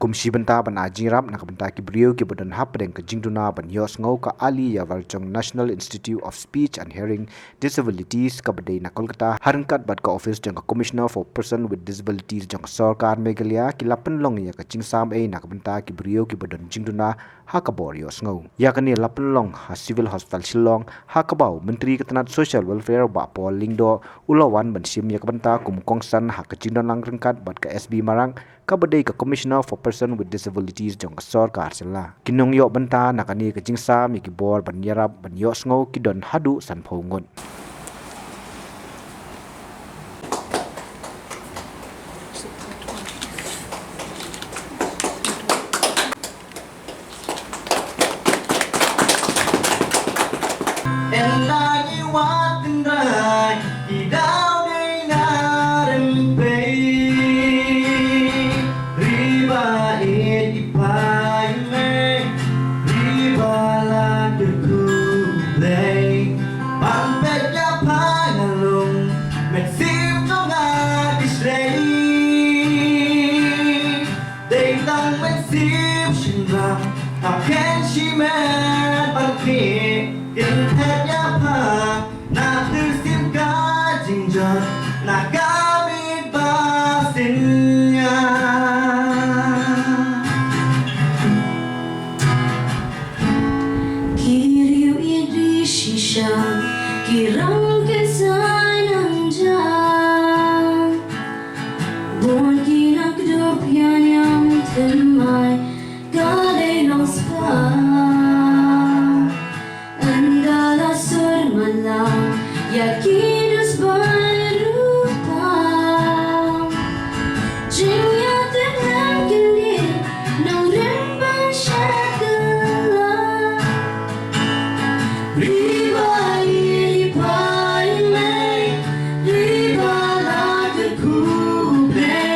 kumsi benta ban jingïarap nak benta ki briew ki bodan hap deng ke jingduna ban sngew ka ali ya warjong National Institute of Speech and Hearing Disabilities ka badai na Kolkata harangkat bat ka office jang ka Commissioner for Person with Disabilities jang sarkar Meghalaya ki lapan long ya ka jingsam nak benta ki briew ki bodan jingduna ha ka bor sngew ya kani lapan long ha civil hospital Shillong ha ka bau menteri ketenat social welfare ba Paul lingdo ulawan ban sim ya ka benta kum kongsan ha ka jingdon lang rangkat bat ka SB marang ka badai ka Commissioner for Person with Disabilities jong sarkar sila kinong yo benta nakani ka jingsa mi ki bor ban yarap ban yo sngew ki don hadu san phongon How can she man but me in head ya pa na sim ka jinja na kami basinya Kyrwoh idri shisha kirang ke sai nanja born kinak do pianyam temai gale long spa andala sur malam yakinus barupa jingya tenang kini nong remban shakala riba ili pai mai riba la kuble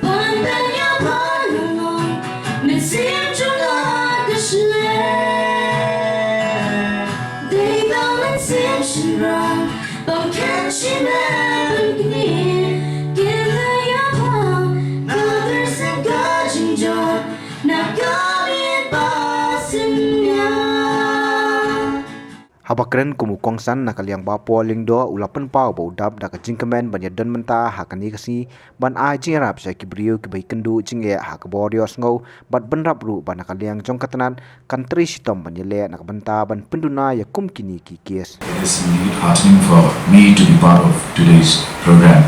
bandanya panung mesim chunga kashne they don't mesim shira bang can she man kni kynduh ya pa nader sim gajin jo na kami basinya habakren kumu kongsan na kaliang ba Paul lingdo ulapan pau ba udap da ka jingkemen ban yadan menta hakani kasi ban jingïarap sa ki briew ki bai kynduh jingeh ha ka bor sngew bat benrap ru ban kaliang jong katanan country sitom ban yele nak benta ban penduna ya kum kini ki kes. It is indeed heartening for me to be part of today's program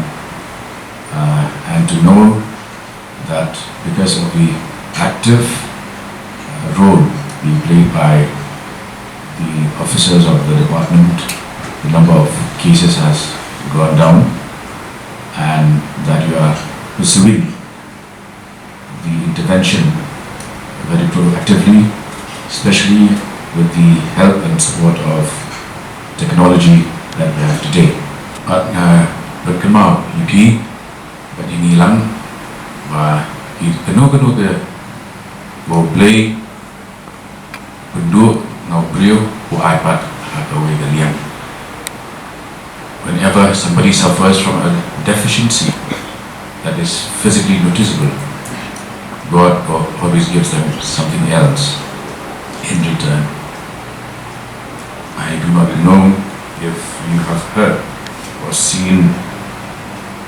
and to know that because of the active role being played by the officers of the department, the number of cases has gone down, and that you are pursuing the intervention very proactively, especially with the help and support of technology that we have today. Berkemau yuki berdinilang bahwa kenu ke mau play penduk ngau briew ku iPad atau galian. Whenever somebody suffers from a deficiency that is physically noticeable, God always gives them something else in return. I do not know if you have heard or seen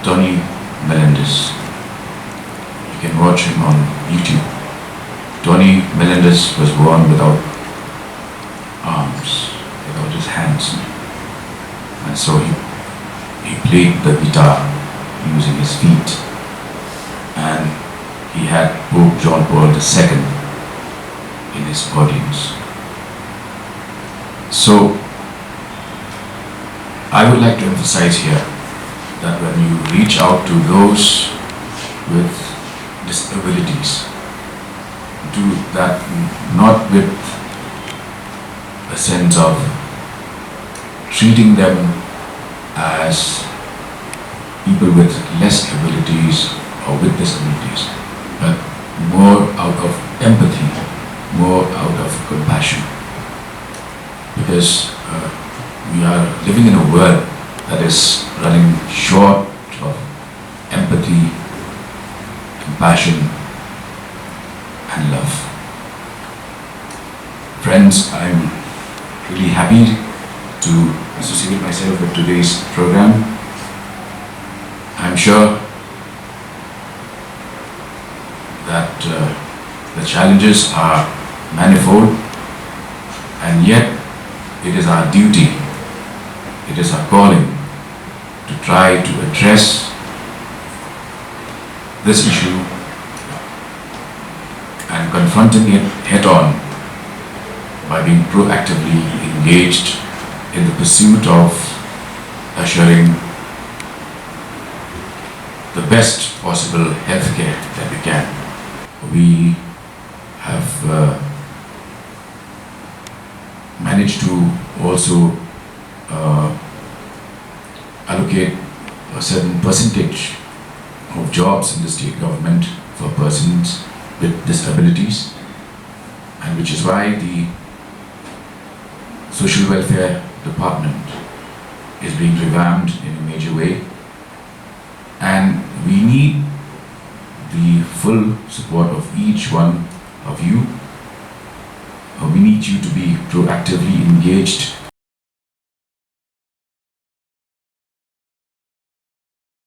Tony Melendez. You can watch him on YouTube. Tony Melendez was born without arms, without his hands, and so he played the guitar using his feet, and he had Pope John Paul II in his audience. So I would like to emphasize here that when you reach out to those with disabilities, do that not with a sense of treating them as people with less abilities or with disabilities, but more out of empathy, more out of compassion. Because we are living in a world that is running short of empathy, compassion, and love. Friends, I'm really happy to associate myself with today's program. I'm sure that the challenges are manifold, and yet it is our duty, it is our calling to try to address this issue and confronting it head-on by being proactively engaged in the pursuit of assuring the best possible healthcare that we can. We have managed to also allocate a certain percentage of jobs in the state government for persons with disabilities, and which is why the Social Welfare Department is being revamped in a major way, and we need the full support of each one of you. We need you to be proactively engaged